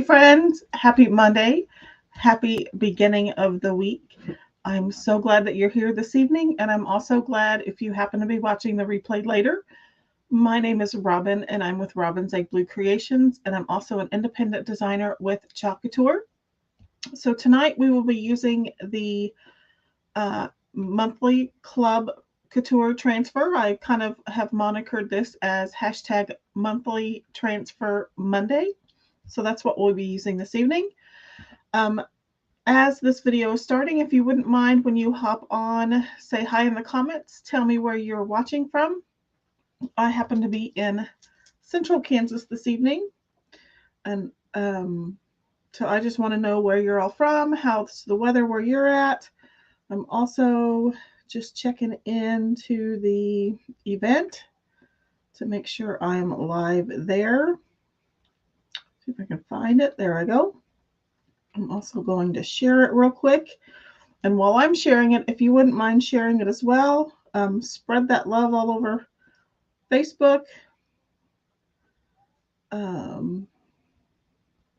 friends, happy Monday. Happy beginning of the week. I'm so glad that you're here this evening, and I'm also glad if you happen to be watching the replay later. My name is Robin, and I'm with Robin's Egg Blue Creations, and I'm also an independent designer with Club Couture. So tonight we will be using the monthly Club Couture transfer. I kind of have monikered this as hashtag monthly transfer Monday. So that's what we'll be using this evening. As this video is starting, if you wouldn't mind when you hop on, say hi in the comments, tell me where you're watching from. I happen to be in central Kansas this evening, and so I just want to know where you're all from, how's the weather where you're at. I'm also just checking into the event to make sure I'm live there. See if I can find it. There I go. I'm also going to share it real quick. And while I'm sharing it, if you wouldn't mind sharing it as well, spread that love all over Facebook.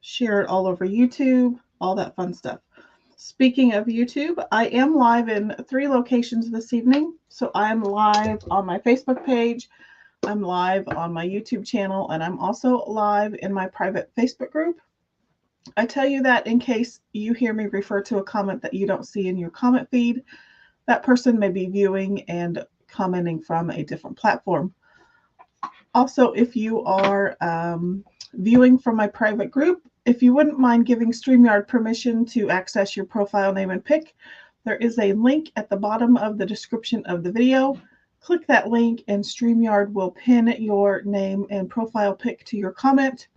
Share it all over YouTube, all that fun stuff. Speaking of YouTube, I am live in 3 locations this evening. So I'm live on my Facebook page, I'm live on my YouTube channel, and I'm also live in my private Facebook group. I tell you that in case you hear me refer to a comment that you don't see in your comment feed. That person may be viewing and commenting from a different platform. Also, if you are viewing from my private group, if you wouldn't mind giving StreamYard permission to access your profile name and pic, there is a link at the bottom of the description of the video. Click that link and StreamYard will pin your name and profile pic to your comment.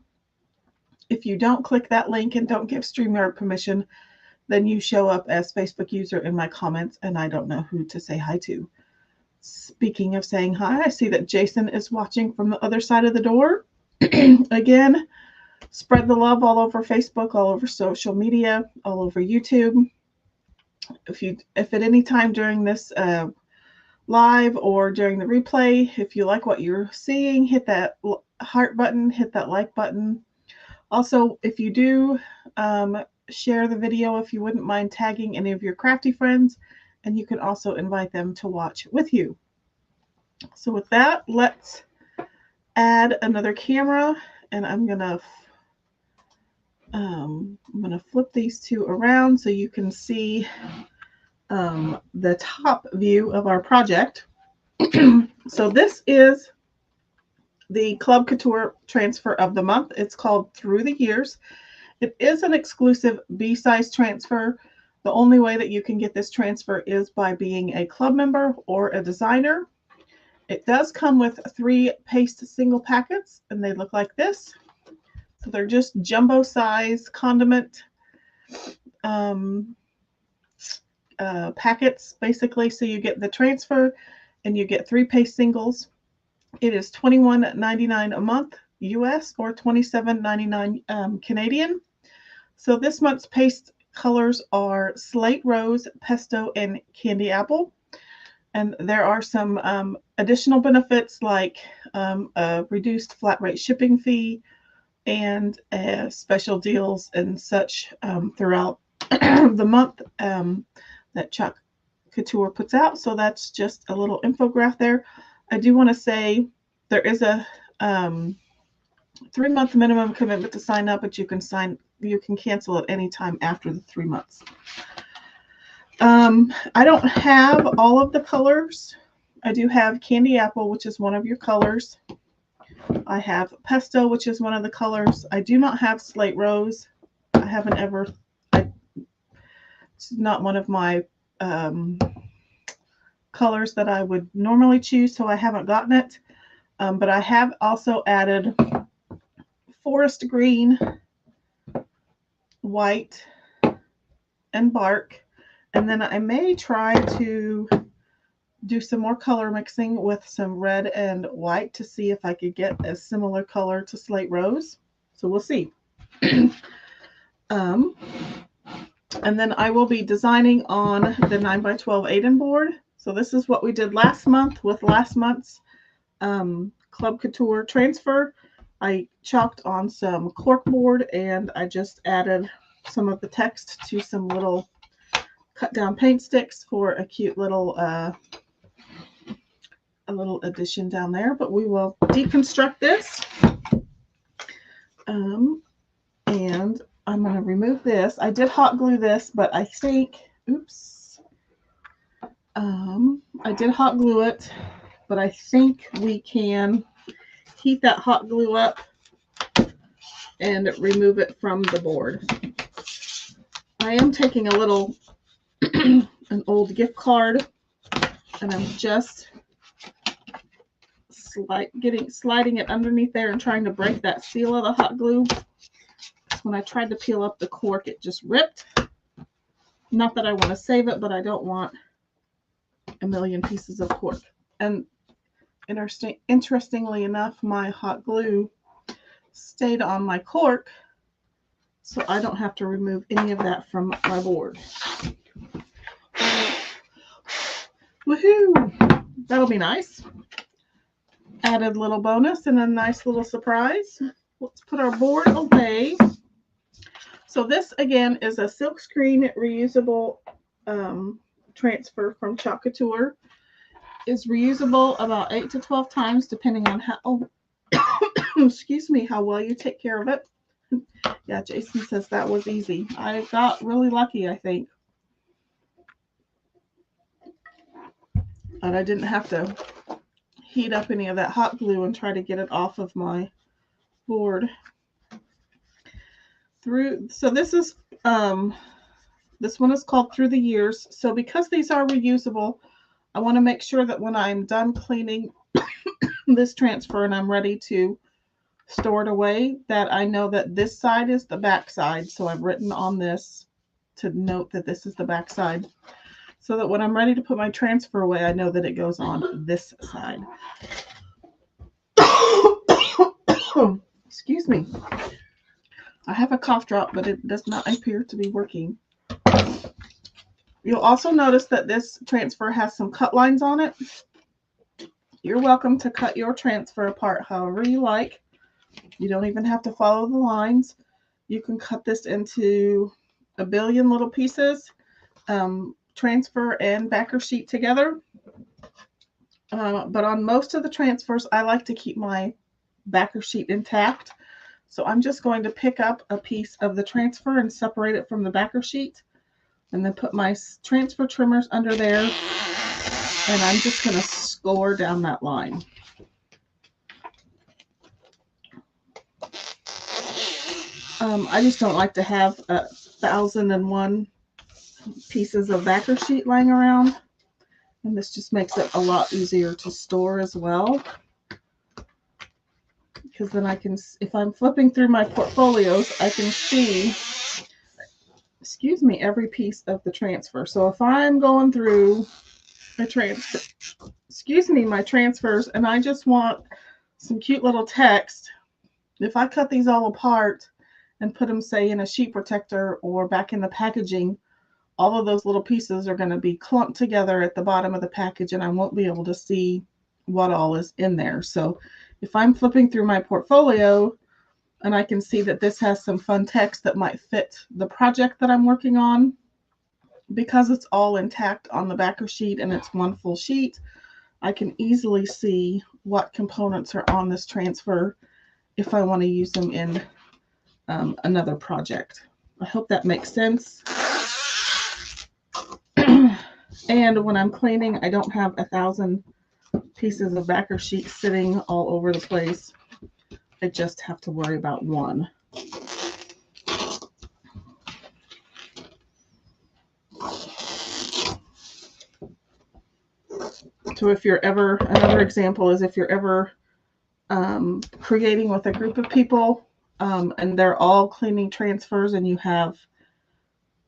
If you don't click that link and don't give StreamYard permission, then you show up as Facebook user in my comments and I don't know who to say hi to. Speaking of saying hi, I see that Jason is watching from the other side of the door. Again, spread the love all over Facebook, all over social media, all over YouTube. If at any time during this live or during the replay, if you like what you're seeing, hit that heart button, hit that like button. Also, if you do share the video, if you wouldn't mind tagging any of your crafty friends, and you can also invite them to watch with you. So with that, let's add another camera, and I'm gonna flip these 2 around so you can see the top view of our project. So this is the Club Couture transfer of the month. It's called Through the Years. It is an exclusive B-size transfer. The only way that you can get this transfer is by being a club member or a designer. It does come with 3 paste single packets, and they look like this. So they're just jumbo size condiment packets, basically. So you get the transfer and you get 3 paste singles. It is $21.99 a month US or $27.99 Canadian. So this month's paste colors are Slate Rose, Pesto, and Candy Apple. And there are some additional benefits like a reduced flat rate shipping fee and special deals and such throughout the month that Club Couture puts out. So that's just a little infographic there. I do want to say there is a 3-month minimum commitment to sign up, but you can cancel at any time after the 3 months. I don't have all of the colors. I do have Candy Apple, which is one of your colors. I have Pesto, which is one of the colors. I do not have Slate Rose. It's not one of my colors that I would normally choose, so I haven't gotten it. But I have also added Forest Green, White, and Bark. And then I may try to do some more color mixing with some red and white to see if I could get a similar color to Slate Rose. So we'll see. And then I will be designing on the 9x12 Aiden board. So this is what we did last month with last month's Club Couture transfer. I chalked on some corkboard and I just added some of the text to some little cut down paint sticks for a cute little a little addition down there. But we will deconstruct this. And I'm going to remove this. I did hot glue this, but I think, oops, I did hot glue it, but I think we can heat that hot glue up and remove it from the board. I am taking a little, an old gift card, and I'm just sliding it underneath there and trying to break that seal of the hot glue. When I tried to peel up the cork, it just ripped. Not that I want to save it, but I don't want a million pieces of cork. And interestingly enough, my hot glue stayed on my cork, so I don't have to remove any of that from my board. Woohoo! That'll be nice. Added little bonus and a nice little surprise. Let's put our board away. So this again is a silkscreen reusable transfer from Club Couture. Is reusable about 8 to 12 times depending on how excuse me, how well you take care of it. Yeah, Jason says that was easy. I got really lucky, I think. And I didn't have to heat up any of that hot glue and try to get it off of my board. So this is this one is called Through the Years. So because these are reusable, I want to make sure that when I'm done cleaning this transfer and I'm ready to store it away, that I know that this side is the back side. So I've written on this to note that this is the back side, so that when I'm ready to put my transfer away, I know that it goes on this side. Excuse me. I have a cough drop, but it does not appear to be working. You'll also notice that this transfer has some cut lines on it. You're welcome to cut your transfer apart however you like. You don't even have to follow the lines. You can cut this into a billion little pieces, transfer and backer sheet together. But on most of the transfers, I like to keep my backer sheet intact. So I'm just going to pick up a piece of the transfer and separate it from the backer sheet, and then put my transfer trimmers under there, and I'm just going to score down that line. I just don't like to have 1,001 pieces of backer sheet lying around, and this just makes it a lot easier to store as well. Because then I can, if I'm flipping through my portfolios, I can see, excuse me, every piece of the transfer. So if I'm going through my transfer, excuse me, my transfers, and I just want some cute little text, if I cut these all apart and put them, say, in a sheet protector or back in the packaging, all of those little pieces are going to be clumped together at the bottom of the package, and I won't be able to see what all is in there. So if I'm flipping through my portfolio and I can see that this has some fun text that might fit the project that I'm working on, because it's all intact on the backer sheet and it's one full sheet, I can easily see what components are on this transfer if I want to use them in another project. I hope that makes sense. And when I'm cleaning, I don't have 1,000 pieces of backer sheet sitting all over the place. I just have to worry about one. So if you're ever, another example is if you're ever creating with a group of people and they're all cleaning transfers, and you have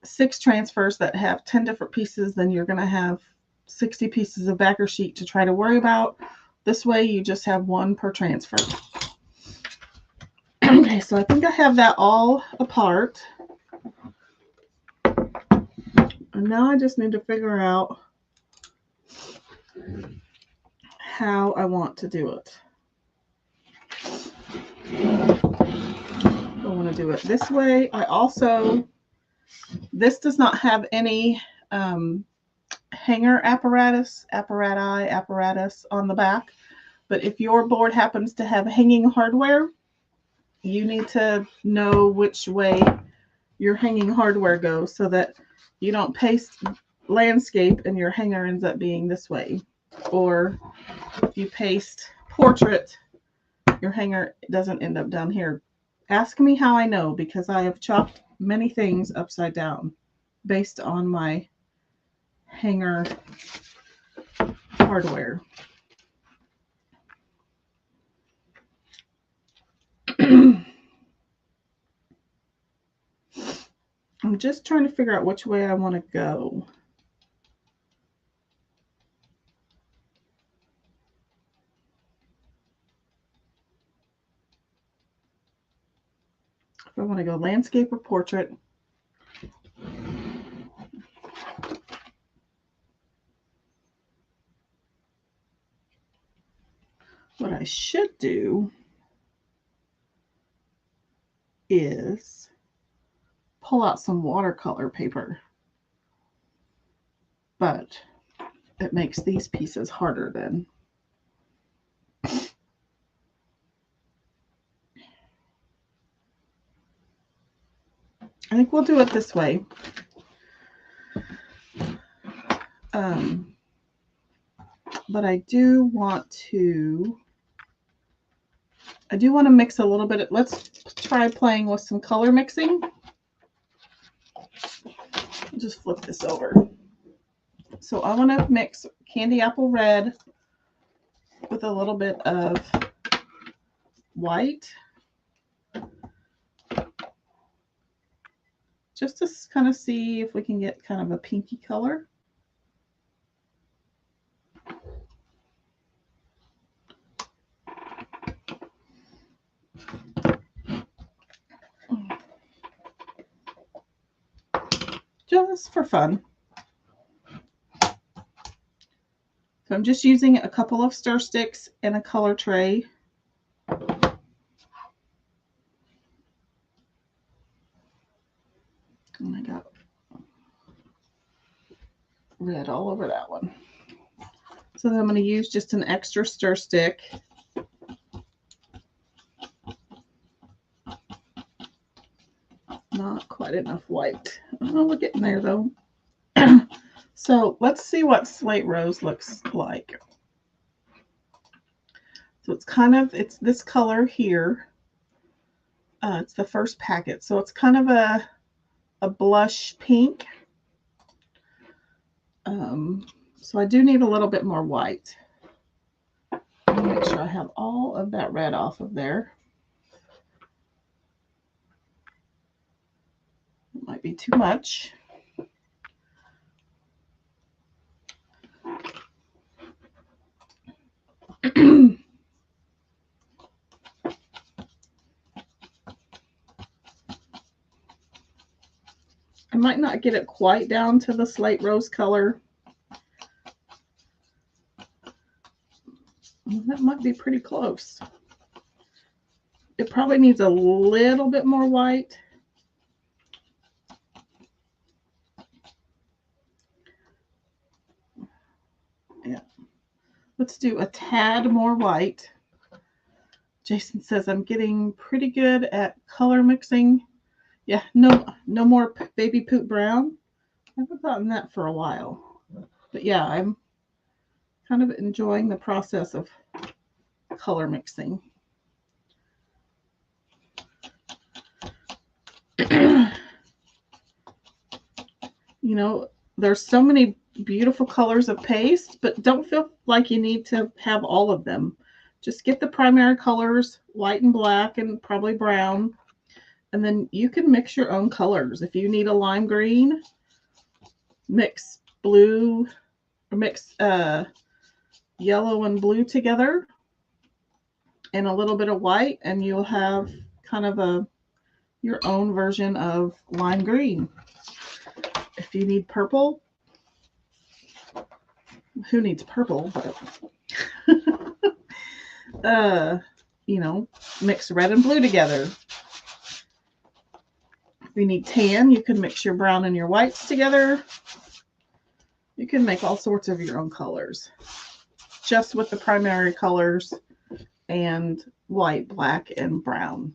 6 transfers that have 10 different pieces, then you're going to have 60 pieces of backer sheet to try to worry about. This way you just have one per transfer. Okay, so I think I have that all apart. And now I just need to figure out how I want to do it. I want to do it this way. This does not have any hanger apparatus on the back. But if your board happens to have hanging hardware, you need to know which way your hanging hardware goes so that you don't paste landscape and your hanger ends up being this way. Or if you paste portrait, your hanger doesn't end up down here. Ask me how I know, because I have chopped many things upside down based on my hanger hardware. I'm just trying to figure out which way I want to go. If I want to go landscape or portrait. What I should do is pull out some watercolor paper, but it makes these pieces harder then. I think we'll do it this way. But I do want to mix a little bit. Let's try playing with some color mixing. I'll just flip this over. So I want to mix candy apple red with a little bit of white, just to kind of see if we can get kind of a pinky color. Just for fun. So I'm just using a couple of stir sticks and a color tray. And I got red all over that one. So then I'm going to use just an extra stir stick. Not quite enough white. Oh, we're getting there though. So let's see what slate rose looks like. So it's this color here. It's the first packet. So it's kind of a blush pink. So I do need a little bit more white. Let me make sure I have all of that red off of there. It might be too much. I might not get it quite down to the slate rose color. That might be pretty close. It probably needs a little bit more white. Yeah. Let's do a tad more white. Jason says I'm getting pretty good at color mixing. Yeah, no more baby poop brown. I haven't gotten that for a while. But yeah, I'm kind of enjoying the process of color mixing. You know, there's so many beautiful colors of paste, but don't feel like you need to have all of them. Just get the primary colors, white and black and probably brown, and then you can mix your own colors. If you need a lime green, mix blue, or mix yellow and blue together and a little bit of white, and you'll have kind of your own version of lime green. If you need purple, who needs purple? But you know, mix red and blue together. If you need tan, you can mix your brown and your whites together. You can make all sorts of your own colors just with the primary colors and white, black, and brown.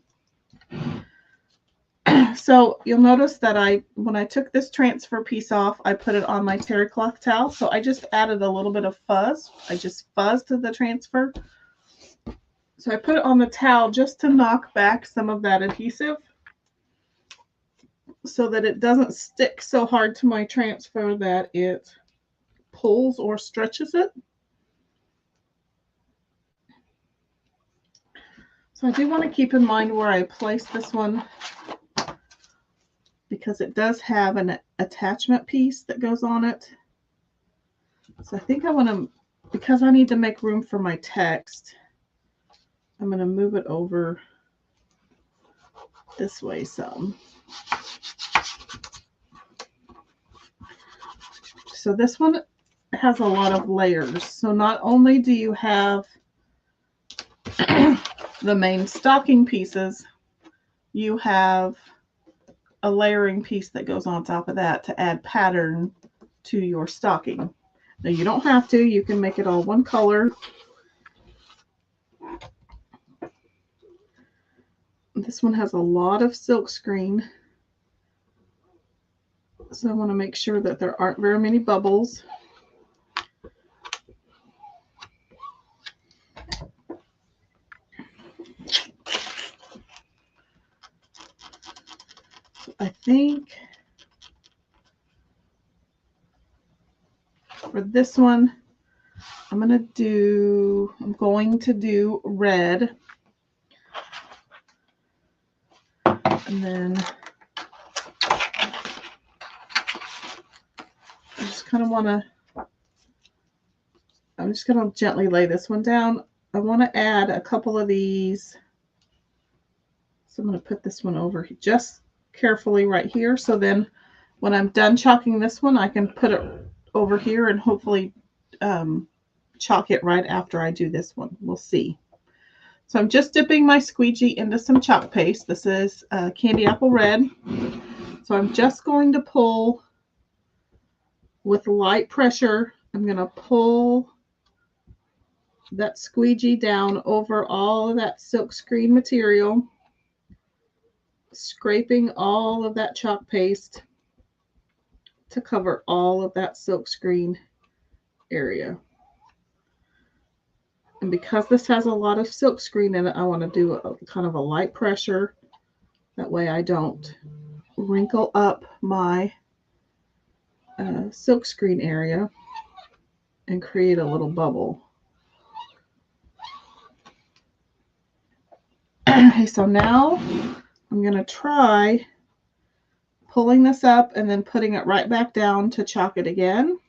So you'll notice that when I took this transfer piece off, I put it on my terry cloth towel. So I just added a little bit of fuzz. I just fuzzed the transfer. So I put it on the towel just to knock back some of that adhesive so that it doesn't stick so hard to my transfer that it pulls or stretches it. So I do want to keep in mind where I place this one because it does have an attachment piece that goes on it. So I think I want to, because I need to make room for my text, I'm going to move it over this way some. So this one has a lot of layers. So not only do you have the main stocking pieces, you have a layering piece that goes on top of that to add pattern to your stocking. Now you don't have to, you can make it all one color. This one has a lot of silk screen, so I want to make sure that there aren't very many bubbles. I think for this one, I'm going to do red. And then I'm just going to gently lay this one down. I want to add a couple of these. So I'm going to put this one over just carefully right here. So then when I'm done chalking this one, I can put it over here and hopefully chalk it right after I do this one. We'll see. So I'm just dipping my squeegee into some chalk paste. This is Candy Apple Red. So I'm just going to pull with light pressure. I'm going to pull that squeegee down over all of that silk screen material, scraping all of that chalk paste to cover all of that silk screen area. And because this has a lot of silk screen in it, I want to do kind of a light pressure. That way I don't wrinkle up my silk screen area and create a little bubble. Okay, so now I'm going to try pulling this up and then putting it right back down to chalk it again.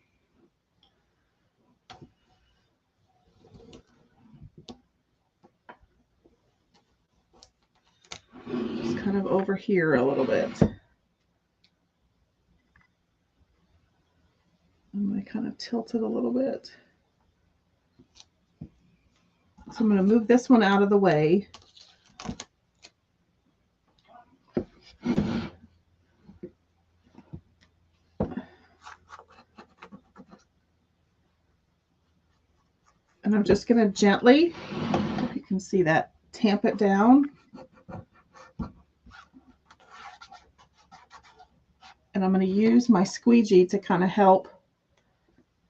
Just kind of over here a little bit. I'm going to kind of tilt it a little bit. So I'm going to move this one out of the way. And I'm just going to gently, if you can see that, tamp it down. And I'm going to use my squeegee to kind of help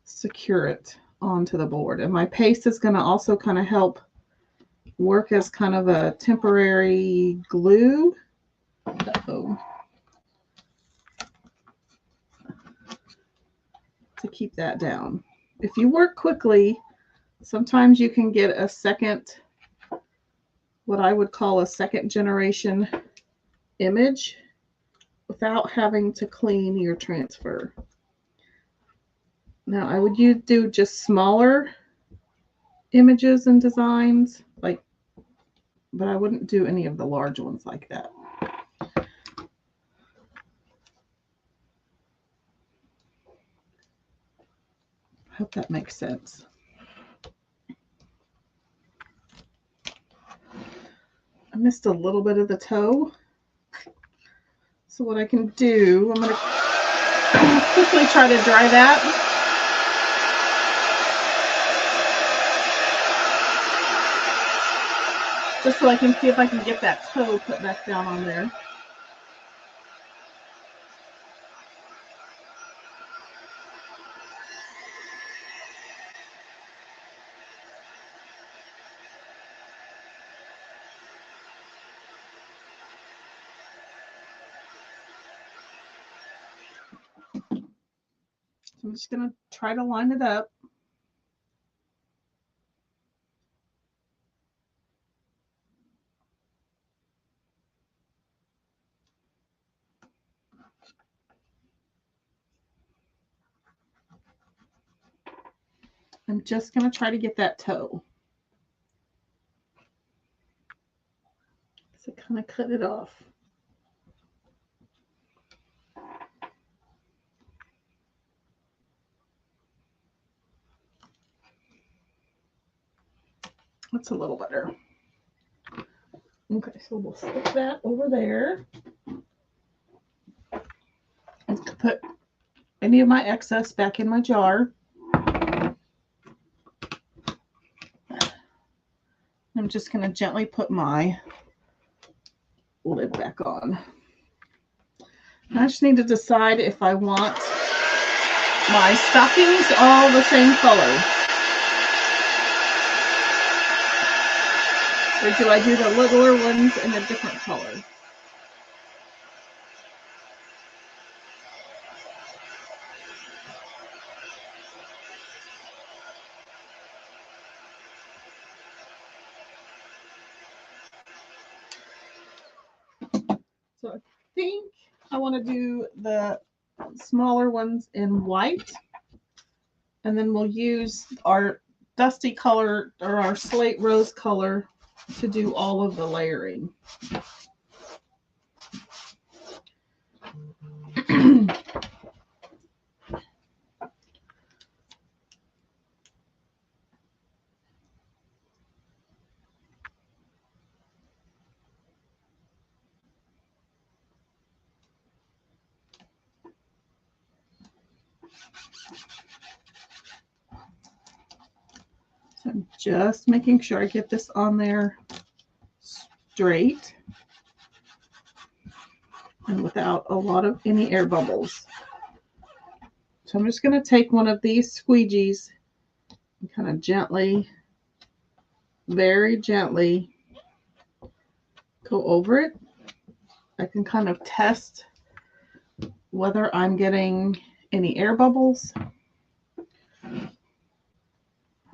secure it onto the board. And my paste is going to also kind of help work as kind of a temporary glue. Uh-oh. To keep that down. If you work quickly, sometimes you can get a second, what I would call a second generation image without having to clean your transfer. Now I would do just smaller images and designs, but I wouldn't do any of the large ones like that. Hope that makes sense. I missed a little bit of the toe, So what I can do, I'm going to quickly try to dry that. Just so I can see if I can get that toe put back down on there. I'm just going to try to line it up. I'm just going to try to get that toe. So kind of cut it off. That's a little better. Okay, so we'll stick that over there. And put any of my excess back in my jar. I'm just going to gently put my lid back on. I just need to decide if I want my stockings all the same color. Or do I do the littler ones in a different color? So I think I want to do the smaller ones in white. And then we'll use our dusty color or our slate rose color to do all of the layering. So I'm just making sure I get this on there straight and without a lot of any air bubbles. So I'm just going to take one of these squeegees and kind of gently, very gently go over it. I can kind of test whether I'm getting any air bubbles.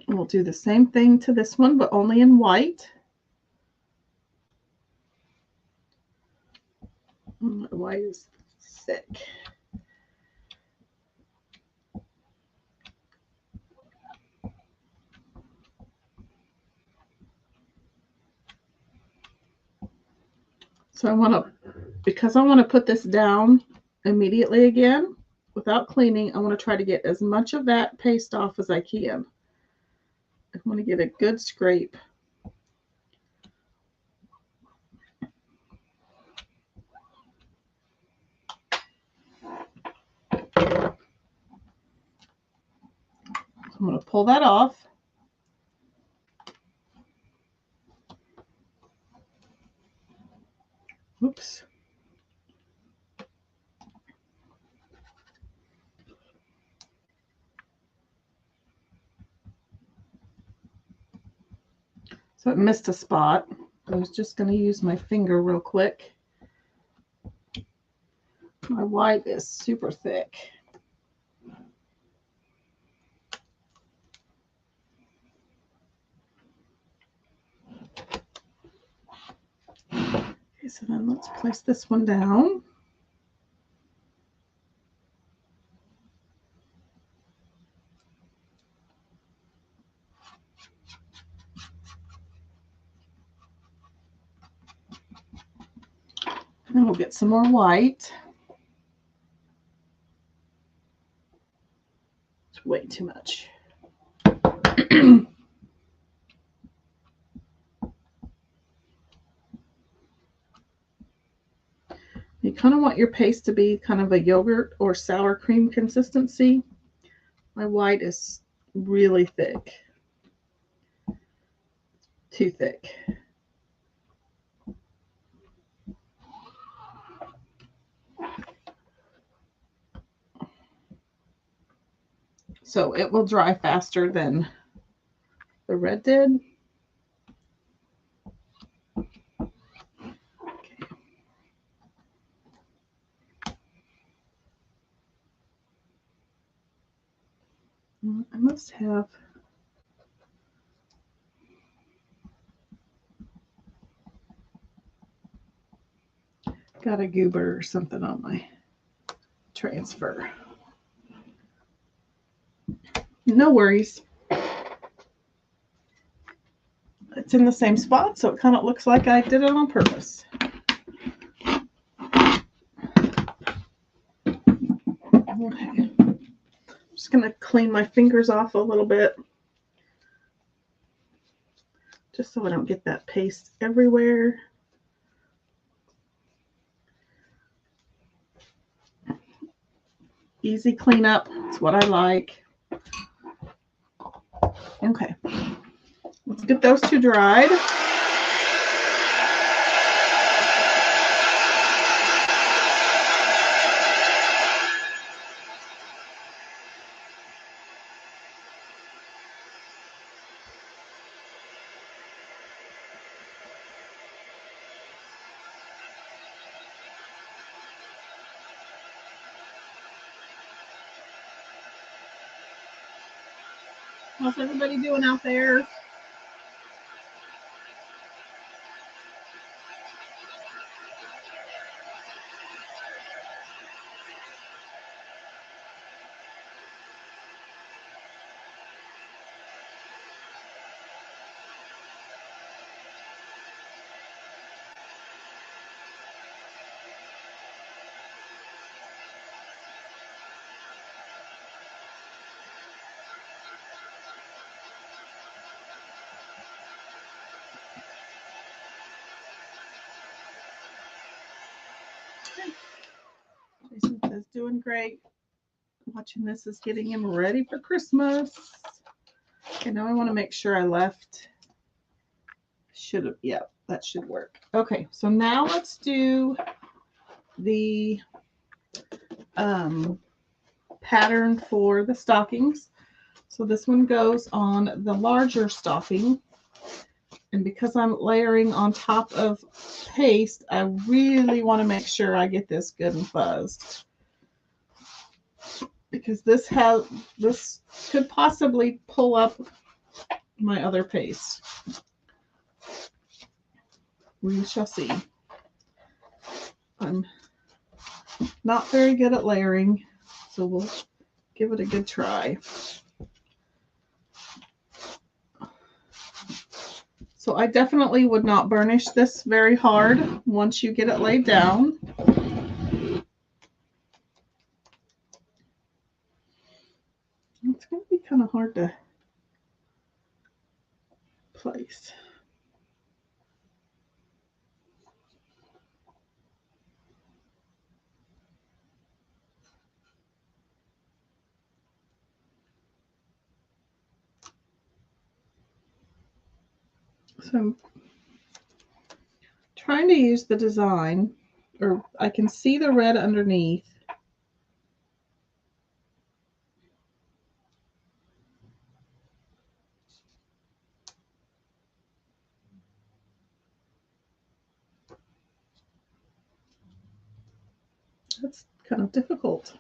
We'll do the same thing to this one, but only in white. My white is thick. So I want to, because I want to put this down immediately again without cleaning, I want to try to get as much of that paste off as I can. I want to get a good scrape. So I'm going to pull that off. Oops. So it missed a spot. I was just going to use my finger real quick. My white is super thick. Okay, so then let's place this one down. And then we'll get some more white. It's way too much. You You kind of want your paste to be kind of a yogurt or sour cream consistency. My white is really thick. Too thick. So it will dry faster than the red did. Okay. I must have got a goober or something on my transfer. No worries. It's in the same spot, so it kind of looks like I did it on purpose. Okay. I'm just going to clean my fingers off a little bit, just so I don't get that paste everywhere. Easy cleanup. It's what I like. Okay. Let's get those two dried. How's everybody doing out there? Jason says, doing great. Watching this is getting him ready for Christmas. Okay, now I want to make sure I left. Should have, yeah, that should work. Okay, so now let's do the pattern for the stockings. So this one goes on the larger stocking. And because I'm layering on top of paste, I really want to make sure I get this good and fuzzed. Because this could possibly pull up my other paste. We shall see. I'm not very good at layering, so we'll give it a good try. So I definitely would not burnish this very hard once you get it laid down. It's going to be kind of hard to place. So I'm trying to use the design, or I can see the red underneath. That's kind of difficult.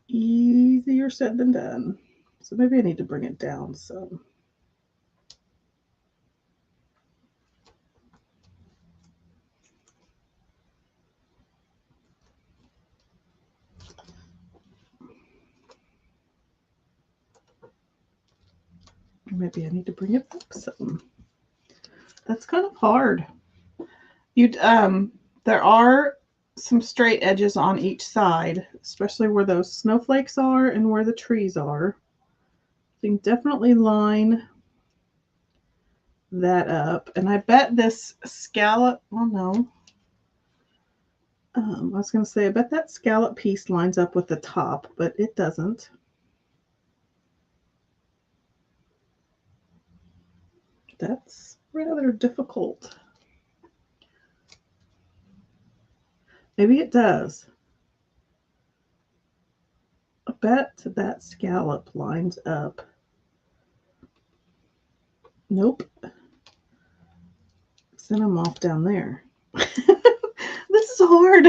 Easier said than done. So maybe I need to bring it down some. Maybe I need to bring it up some. That's kind of hard. There are some straight edges on each side, especially where those snowflakes are and where the trees are. So you can definitely line that up. And I bet this scallop, well, no. I was going to say, I bet that scallop piece lines up with the top, but it doesn't. That's rather difficult. Maybe it does. I bet that scallop lines up. Nope. Then I'm off down there. This is hard.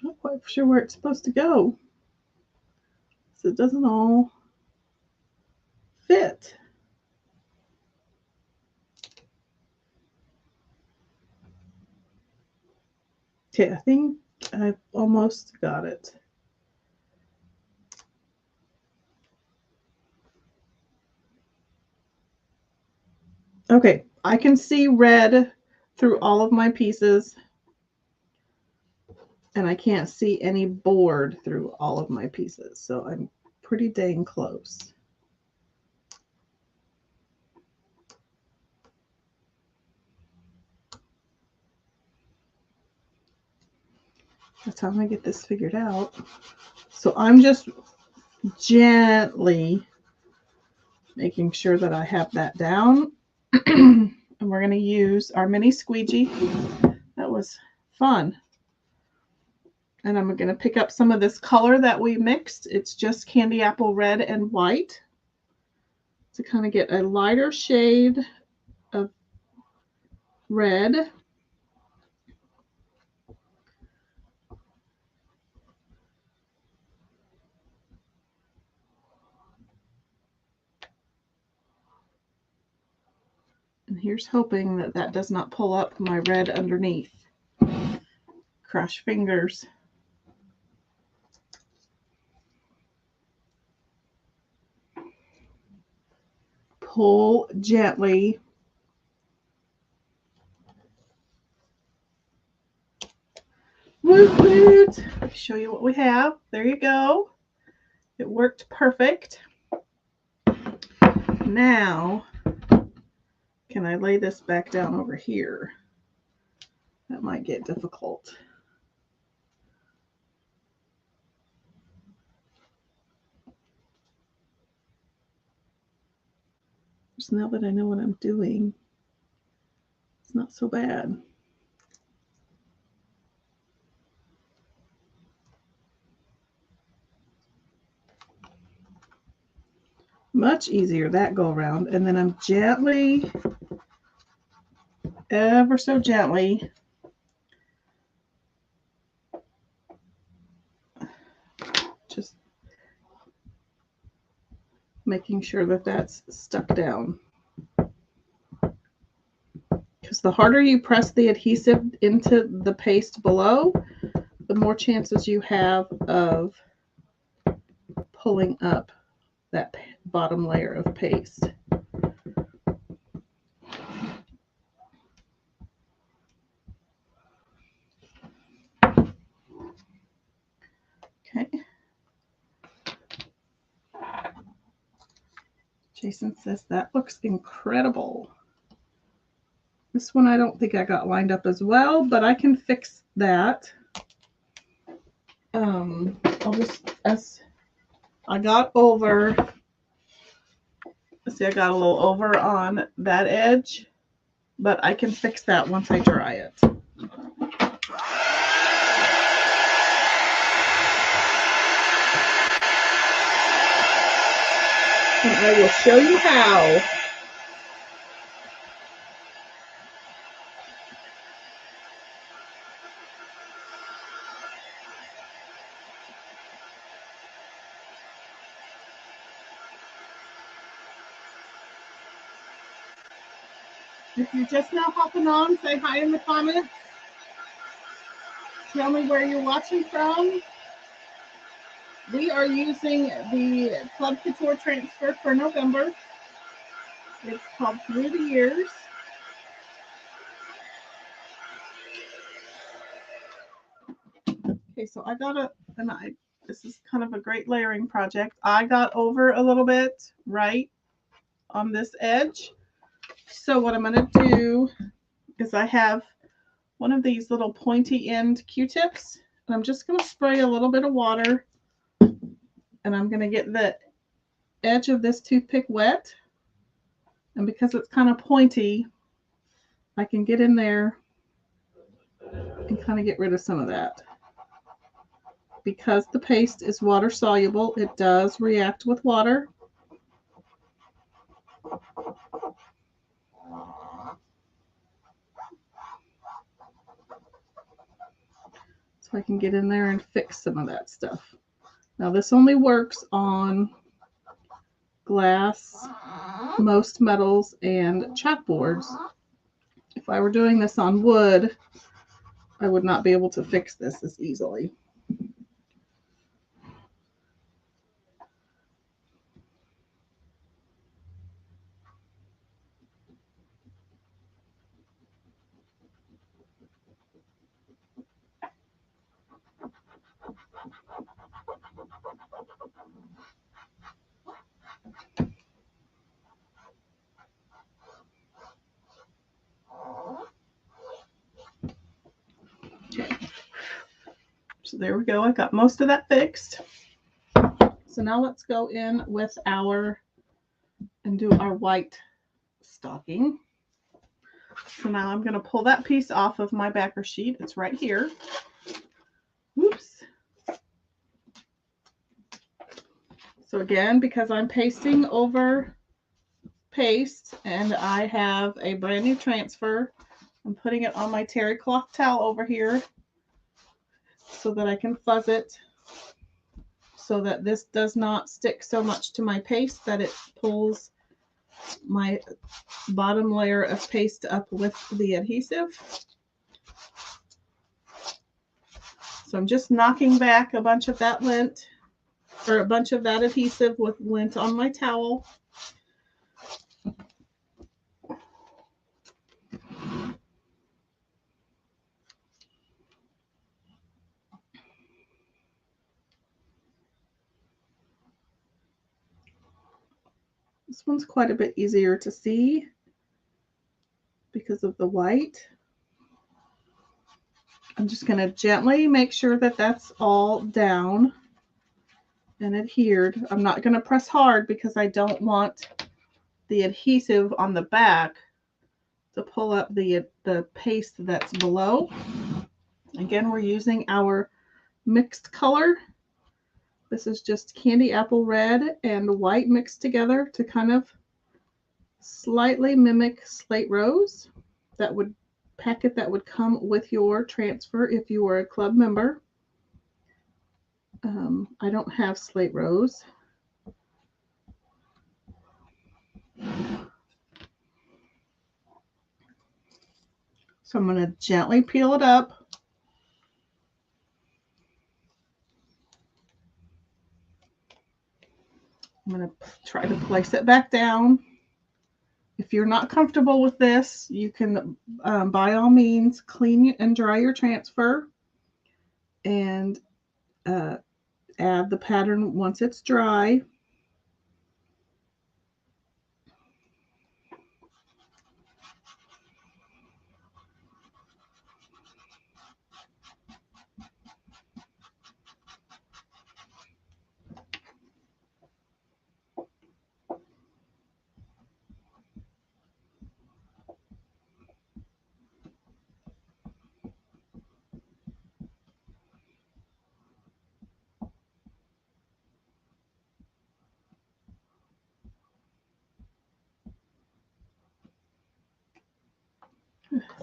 Not quite sure where it's supposed to go. So it doesn't all fit. Okay, I think I've almost got it. Okay, I can see red through all of my pieces, and I can't see any board through all of my pieces, so I'm pretty dang close. By the time I get this figured out. So I'm just gently making sure that I have that down. And we're going to use our mini squeegee. That was fun. And I'm going to pick up some of this color that we mixed. It's just candy apple red and white to kind of get a lighter shade of red. And here's hoping that that does not pull up my red underneath. Crush fingers. Pull gently. Woot woot. Show you what we have. There you go. It worked perfect. Now, can I lay this back down over here? That might get difficult. Just now that I know what I'm doing, it's not so bad. Much easier that go around. And then I'm gently, ever so gently, just making sure that that's stuck down. Because the harder you press the adhesive into the paste below, the more chances you have of pulling up that bottom layer of paste. Okay. Jason says that looks incredible. This one I don't think I got lined up as well, but I can fix that. I'll just, as I got over, see, I got a little over on that edge, but I can fix that once I dry it. And I will show you how. If you're just now hopping on, say hi in the comments. Tell me where you're watching from. We are using the Club Couture transfer for November. It's called Through the Years. Okay, so this is kind of a great layering project. I got over a little bit right on this edge. So what I'm going to do is I have one of these little pointy end Q-tips, and I'm just going to spray a little bit of water, and I'm going to get the edge of this toothpick wet. And because it's kind of pointy, I can get in there and kind of get rid of some of that. Because the paste is water soluble, it does react with water. So I can get in there and fix some of that stuff. Now this only works on glass, most metals, and chalkboards. If I were doing this on wood, I would not be able to fix this as easily. So there we go. I got most of that fixed. So now let's go in with and do our white stocking. So now I'm going to pull that piece off of my backer sheet. It's right here. Whoops. So again, because I'm pasting over paste and I have a brand new transfer, I'm putting it on my terry cloth towel over here so that I can fuzz it so that this does not stick so much to my paste that it pulls my bottom layer of paste up with the adhesive. So I'm just knocking back a bunch of that lint, or a bunch of that adhesive with lint on my towel. This one's quite a bit easier to see because of the white. I'm just going to gently make sure that that's all down and adhered. I'm not going to press hard because I don't want the adhesive on the back to pull up the paste that's below. Again, we're using our mixed color. This is just candy apple red and white mixed together to kind of slightly mimic slate rose. That would packet that would come with your transfer if you were a club member. I don't have slate rose. So I'm going to gently peel it up. I'm going to try to place it back down. If you're not comfortable with this, you can, by all means, clean and dry your transfer and add the pattern once it's dry.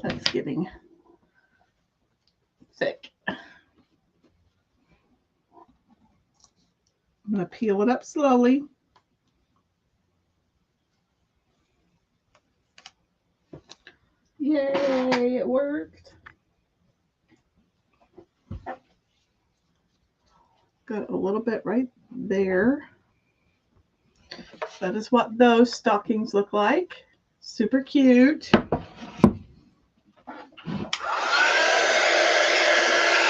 That's getting thick. I'm going to peel it up slowly. Yay, it worked. Got a little bit right there. That is what those stockings look like. Super cute.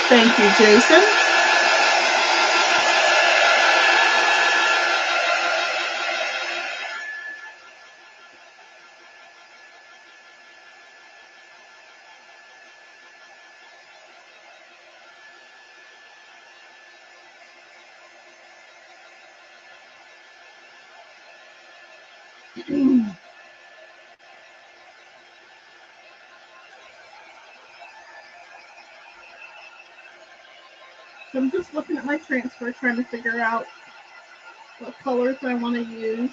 Thank you, Jason. So I'm just looking at my transfer, trying to figure out what colors I want to use.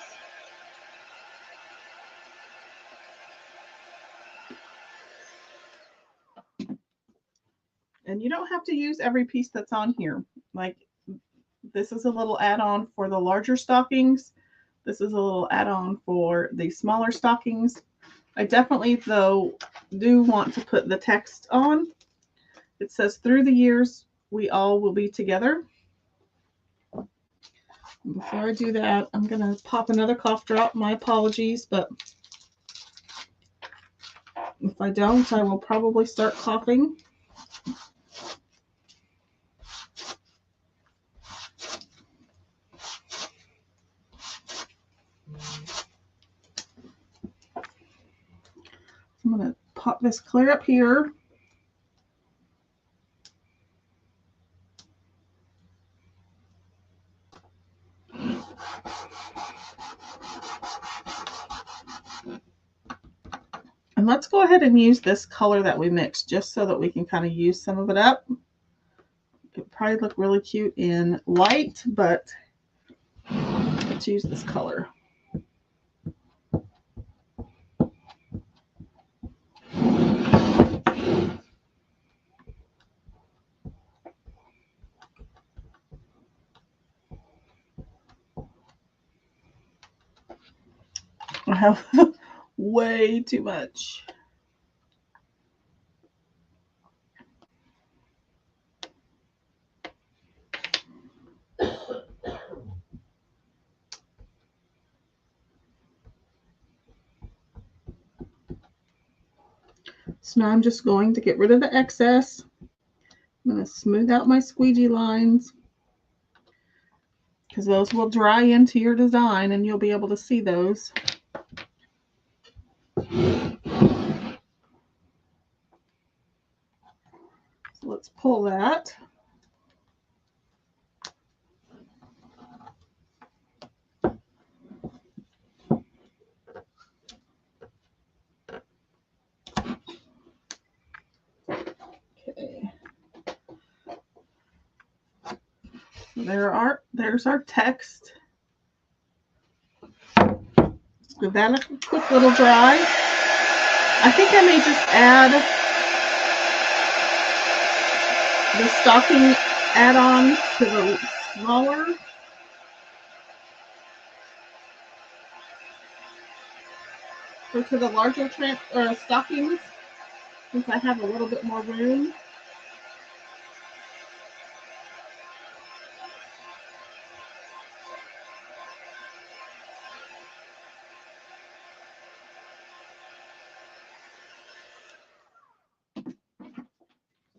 And you don't have to use every piece that's on here. Like, this is a little add-on for the larger stockings. This is a little add-on for the smaller stockings. I definitely, though, do want to put the text on. It says, "Through the years, we all will be together." Before I do that, I'm going to pop another cough drop. My apologies, but if I don't, I will probably start coughing. I'm going to pop this clear up here. And let's go ahead and use this color that we mixed just so that we can kind of use some of it up. It would probably look really cute in white, but let's use this color. I have way too much. So now I'm just going to get rid of the excess. I'm going to smooth out my squeegee lines because those will dry into your design and you'll be able to see those. So let's pull that. Okay. There's our text. Let's give that a quick little dry. I think I may just add the stocking add-on to the smaller. Or to the larger stockings, since I have a little bit more room.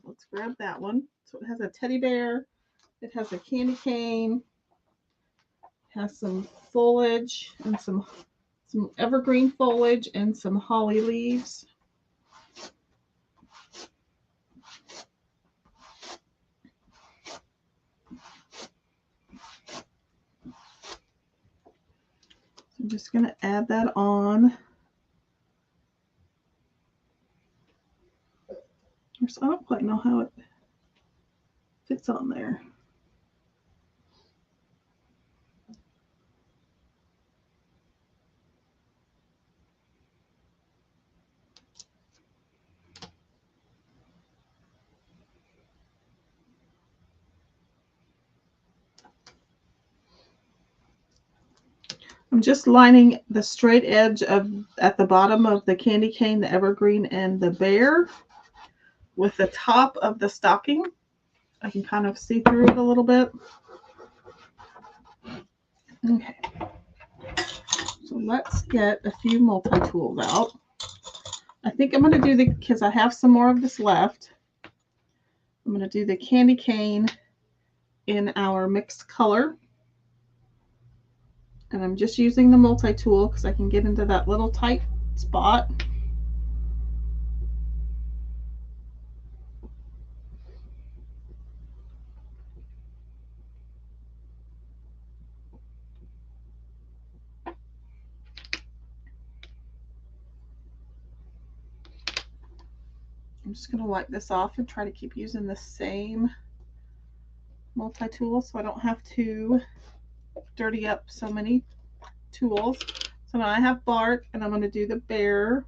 Let's grab that one. So it has a teddy bear, it has a candy cane, it has some foliage and some evergreen foliage and some holly leaves. I'm just going to add that on. I don't quite know how it fits on there. I'm just lining the straight edge at the bottom of the candy cane, the evergreen, and the bear with the top of the stocking. I can kind of see through it a little bit. Okay. So let's get a few multi-tools out. I think I'm going to do because I have some more of this left, I'm going to do the candy cane in our mixed color. And I'm just using the multi-tool because I can get into that little tight spot. I'm just going to wipe this off and try to keep using the same multi-tool so I don't have to dirty up so many tools. So now I have bark, and I'm going to do the bear.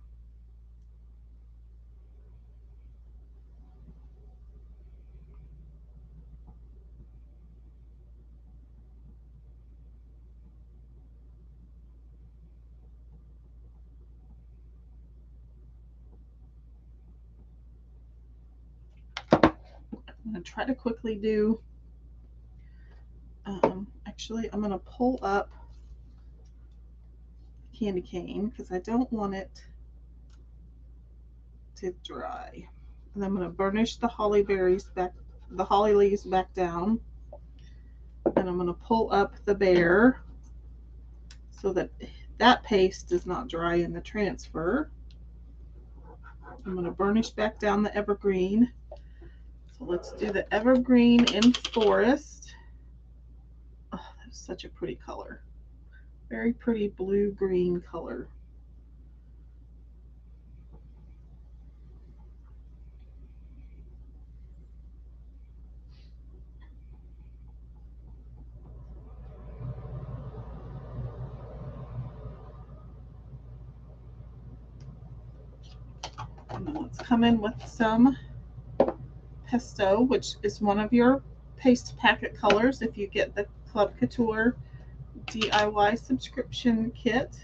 I'm going to try to quickly do, actually I'm going to pull up candy cane because I don't want it to dry. And I'm going to burnish the holly berries back, the holly leaves back down. And I'm going to pull up the bear so that that paste does not dry in the transfer. I'm going to burnish back down the evergreen. So let's do the evergreen in forest. Oh, that's such a pretty color. Very pretty blue-green color. And then let's come in with some pesto, which is one of your paste packet colors if you get the Club Couture DIY subscription kit.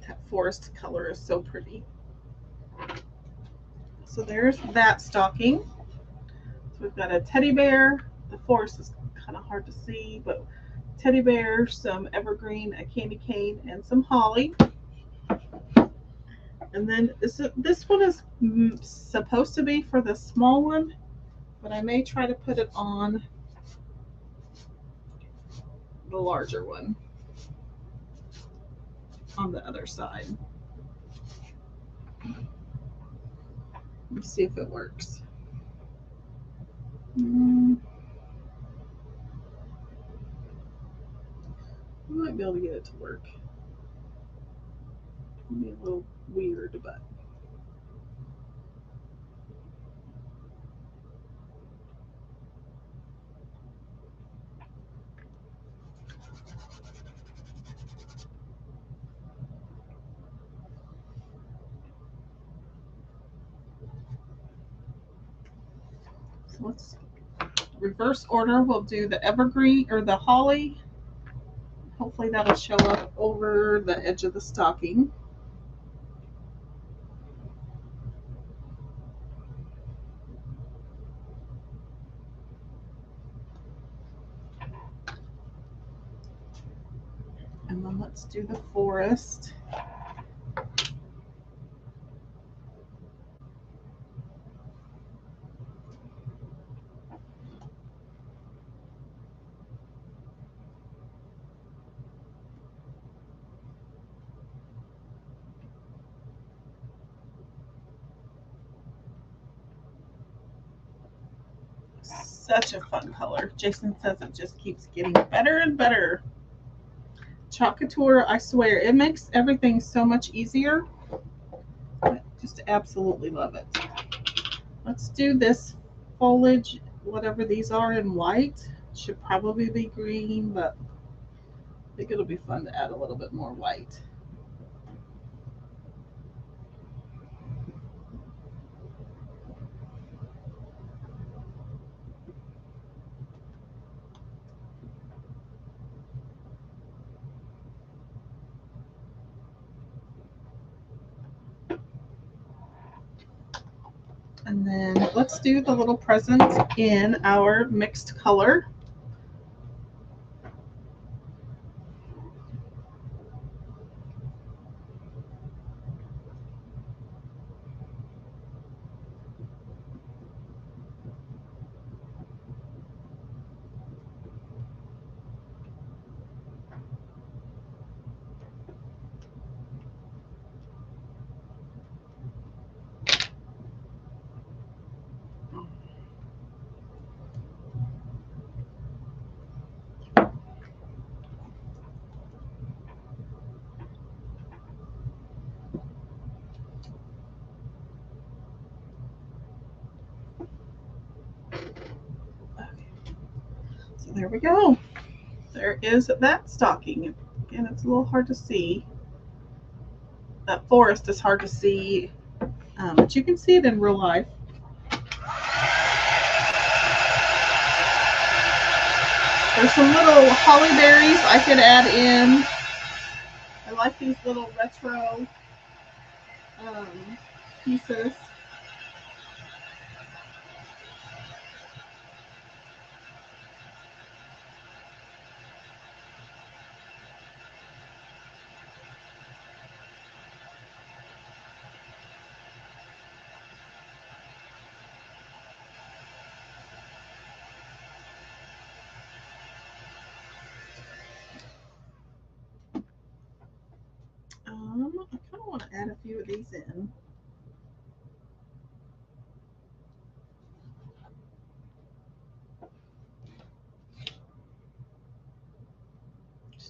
That forest color is so pretty. So there's that stocking. So we've got a teddy bear. The forest is kind of hard to see, but teddy bear, some evergreen, a candy cane, and some holly. And then this one is supposed to be for the small one, but I may try to put it on the larger one on the other side. Let's see if it works. I might be able to get it to work. It'll be a little weird, but so let's reverse order. We'll do the evergreen or the holly. Hopefully that'll show up over the edge of the stocking. And then let's do the forest. Such a fun color. Jason says it just keeps getting better and better. Chalk Couture, I swear, it makes everything so much easier. I just absolutely love it. Let's do this foliage, whatever these are, in white. Should probably be green, but I think it'll be fun to add a little bit more white. And then let's do the little present in our mixed color. There we go. There is that stocking. Again, it's a little hard to see. That forest is hard to see, but you can see it in real life. There's some little holly berries I could add in. I like these little retro pieces. I kind of want to add a few of these in.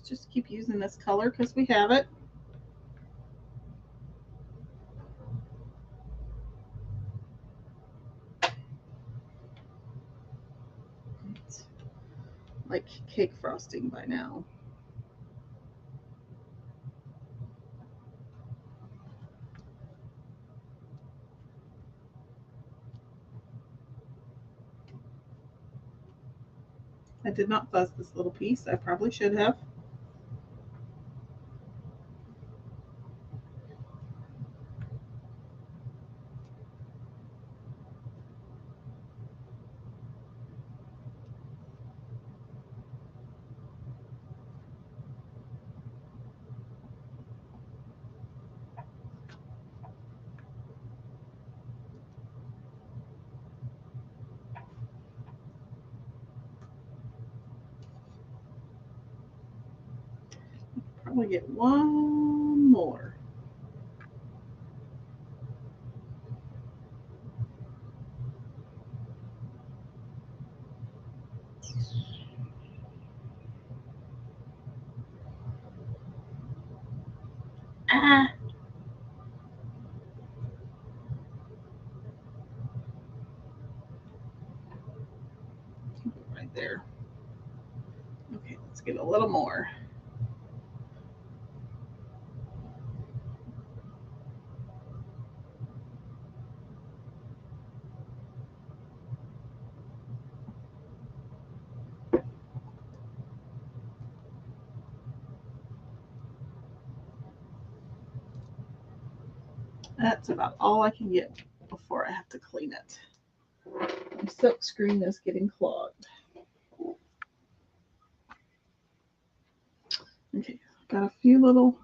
Just keep using this color because we have it. It's like cake frosting by now. I did not fuzz this little piece. I probably should have. Probably get one more. Ah. Right there. Okay, let's get a little more. That's about all I can get before I have to clean it. My silk screen is getting clogged. Okay, got a few little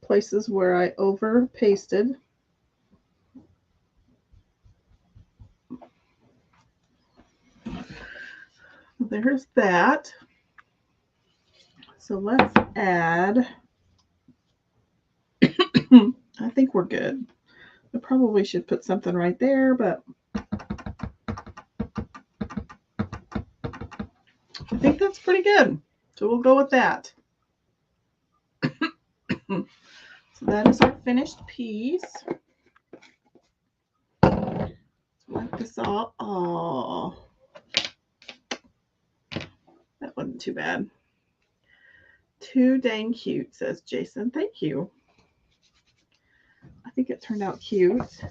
places where I over pasted. There's that. So let's add, I think we're good. I probably should put something right there, but I think that's pretty good. So we'll go with that. So that is our finished piece. Let's wipe this off. Oh, that wasn't too bad. Too dang cute, says Jason. Thank you. I think it turned out cute.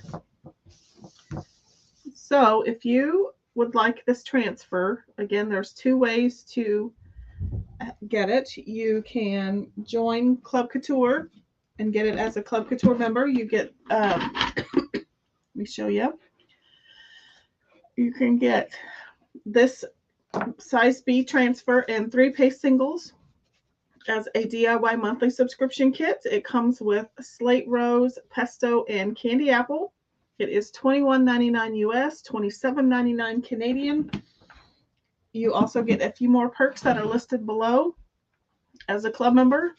So if you would like this transfer, again, there's two ways to get it. You can join Club Couture and get it as a Club Couture member. You get, let me show you. You can get this size B transfer and 3-piece singles as a DIY monthly subscription kit. It comes with slate rose, pesto, and candy apple. It is $21.99 US, $27.99 Canadian. You also get a few more perks that are listed below as a club member.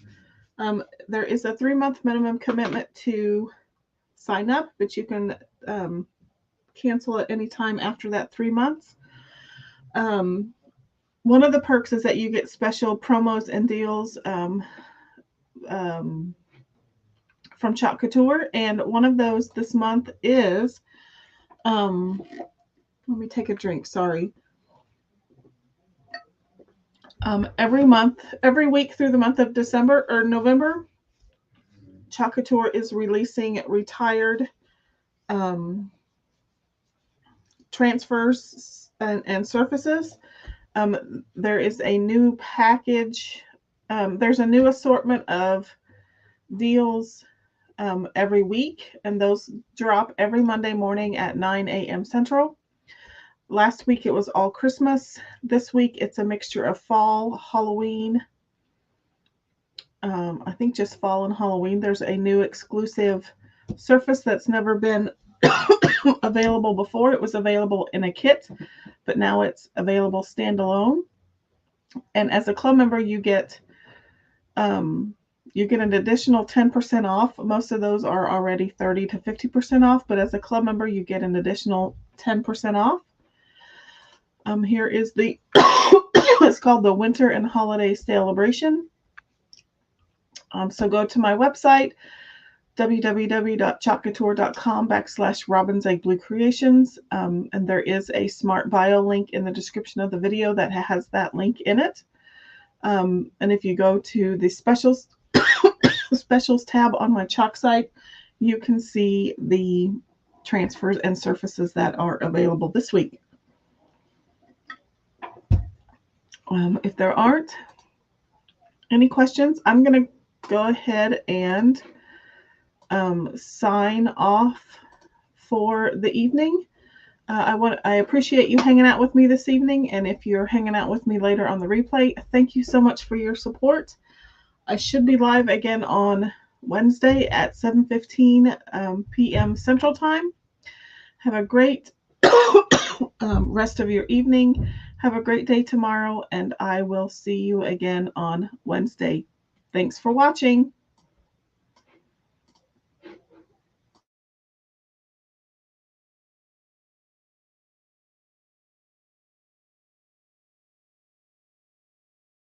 There is a 3-month minimum commitment to sign up, but you can cancel at any time after that 3 months. One of the perks is that you get special promos and deals from Club Couture, and one of those this month is, let me take a drink, sorry. Every week through the month of December or November, Club Couture is releasing retired transfers and surfaces. There is a new package. There's a new assortment of deals every week, and those drop every Monday morning at 9 a.m. Central. Last week it was all Christmas. This week it's a mixture of fall, Halloween. I think just fall and Halloween. There's a new exclusive surface that's never been available before. It was available in a kit, but now it's available standalone. And as a club member, you get an additional 10% off. Most of those are already 30 to 50% off, but as a club member, you get an additional 10% off. Here is the it's called the Winter and Holiday Celebration. So go to my website, www.chopcouture.com/robinseggblue creations, and there is a smart bio link in the description of the video that has that link in it. And if you go to the specials tab on my Chalk site, you can see the transfers and surfaces that are available this week. If there aren't any questions, I'm going to go ahead and sign off for the evening. I appreciate you hanging out with me this evening, and if you're hanging out with me later on the replay, thank you so much for your support. I should be live again on Wednesday at 7:15 p.m. Central Time. Have a great rest of your evening. Have a great day tomorrow, and I will see you again on Wednesday. Thanks for watching.